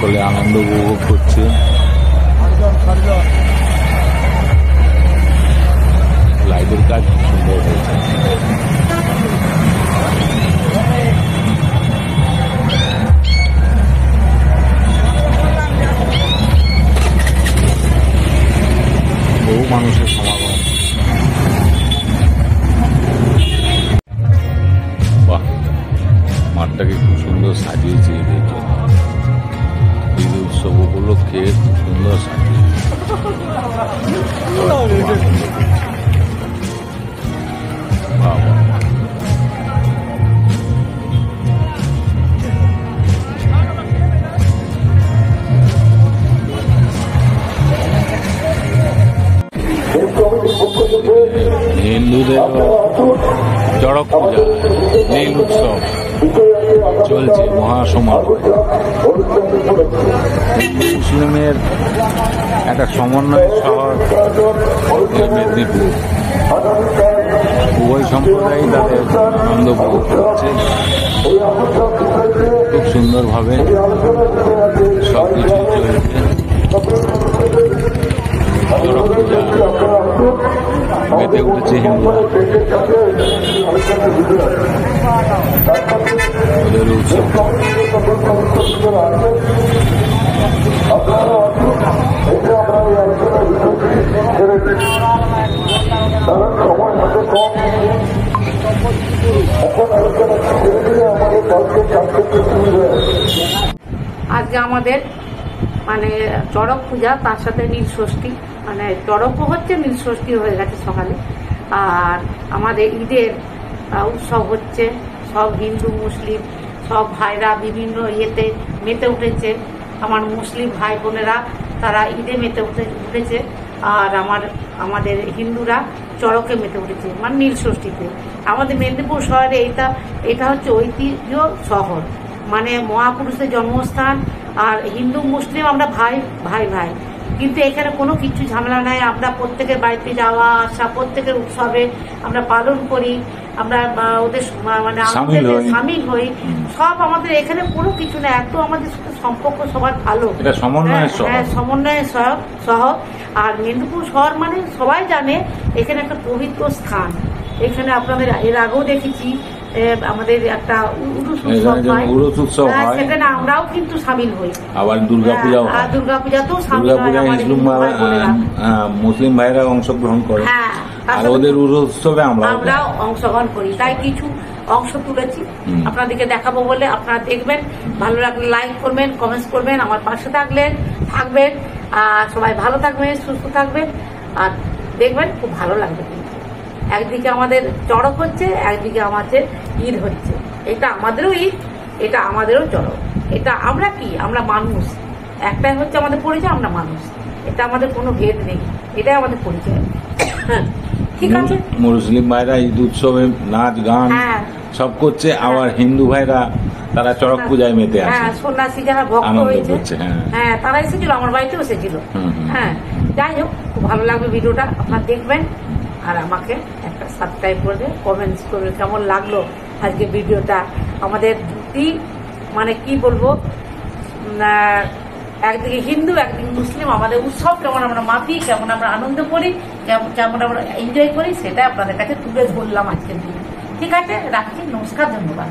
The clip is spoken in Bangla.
সকলে আনন্দ উপভোগ করছে। লাইটের কাজ খুব সুন্দর হয়েছে। বহু মানুষের সমাগম। বাহ, মাঠটাকে খুব সুন্দর সাজিয়েছে ঈদের জন্য। ঈদ উৎসব উপলক্ষে খুব সুন্দর সাজিয়েছে। হিন্দুদের চড়ক পূজা, নীল উৎসব চলছে। চলছে মহাসমারোহ। মুসলিমের একটা সমন্বয় শহর এই মেদিনীপুর। উভয় সম্প্রদায়ই তাদের আনন্দ উপভোগ করছে খুব সুন্দরভাবে, সব কিছুই চলছে। চড়ক পূজা মেতে উঠেছে হিন্দুরা, ওদের উৎসব। আজকে আমাদের মানে চড়ক পূজা, তার সাথে নীল ষষ্ঠী, মানে চড়কও হচ্ছে, নীল ষষ্ঠী হয়ে গেছে সকালে। আর আমাদের ঈদের উৎসব হচ্ছে, সব হিন্দু মুসলিম সব ভাইরা বিভিন্ন ইয়েতে মেতে উঠেছে। আমার মুসলিম ভাই বোনেরা তারা ঈদে মেতে উঠেছে, আর আমাদের হিন্দুরা চড়কে মেতে উঠেছে, মানে নীল ষষ্ঠীতে। আমাদের মেদিনীপুর শহরে এটা হচ্ছে ঐতিহ্য শহর, মানে মহাপুরুষের জন্মস্থান। আর হিন্দু মুসলিম আমরা ভাই ভাই ভাই, কিন্তু এখানে কোনো কিছু ঝামেলা নাই। আমরা প্রত্যেকের বাড়িতে যাওয়া আসা, প্রত্যেকের উৎসবে আমরা পালন করি, আমরা ওদের মানে সামিল হই। সব আমাদের এখানে কোনো কিছু না, এত আমাদের সাথে সম্পর্ক সবার ভালো, সমন্বয়ের শহর। আর মেদিনীপুর শহর মানে সবাই জানে এখানে একটা পবিত্র স্থান। এখানে আপনাদের এর আগেও দেখেছি আমাদের একটা উরুস উৎসব হয়, সেখানে আমরাও কিন্তু সামিল হই। আবার দুর্গাপূজাতেও সামিল হয়, মুসলিম ভাইরা অংশগ্রহণ করে। হ্যাঁ, আর ওদের উৎসবে আমরাও অংশগ্রহণ করি। তাই কিছু অংশ তুলেছি আপনাদেরকে দেখাবো বলে। আপনারা দেখবেন, ভালো লাগলে লাইক করবেন, কমেন্টস করবেন, আমার পাশে থাকবেন। আর সবাই ভালো থাকবেন, সুস্থ থাকবেন, আর দেখবেন খুব ভালো লাগবে। কিন্তু একদিকে আমাদের চড়ক হচ্ছে, একদিকে আমাদের ঈদ হচ্ছে। এটা আমাদেরও ঈদ, এটা আমাদেরও চড়ক। এটা আমরা কি, আমরা মানুষ। একটাই হচ্ছে আমাদের পরিচয়, আমরা মানুষ। এটা আমাদের কোনো ভেদ নেই, এটাই আমাদের পরিচয়। হ্যাঁ, ঠিক আছে। মুসলিম ভাইরা ঈদ উৎসবে নাচ গান সব করছে, আবার হিন্দু ভাইরা তারা চড়ক পূজায় মেতে আছে। হ্যাঁ, সন্ন্যাসী যারা ভক্ত হয়েছে, হ্যাঁ তারা এসেছিল, আমার বাড়িতেও এসেছিল। হ্যাঁ, যাই হোক, খুব ভালো লাগবে ভিডিওটা, আপনারা দেখবেন। আর আমাকে একটা সাবস্ক্রাইব করে কমেন্টস করবে কেমন লাগলো আজকে ভিডিওটা। আমাদের দুটি মানে কি বলবো, একদিকে হিন্দু একদিকে মুসলিম, আমাদের উৎসব কেমন আমরা মাপি, কেমন আমরা আনন্দ করি, কেমন আমরা এনজয় করি, সেটা আপনাদের কাছে তুলে ধরলাম আজকের দিনে। ঠিক আছে, রাখছি, নমস্কার, ধন্যবাদ।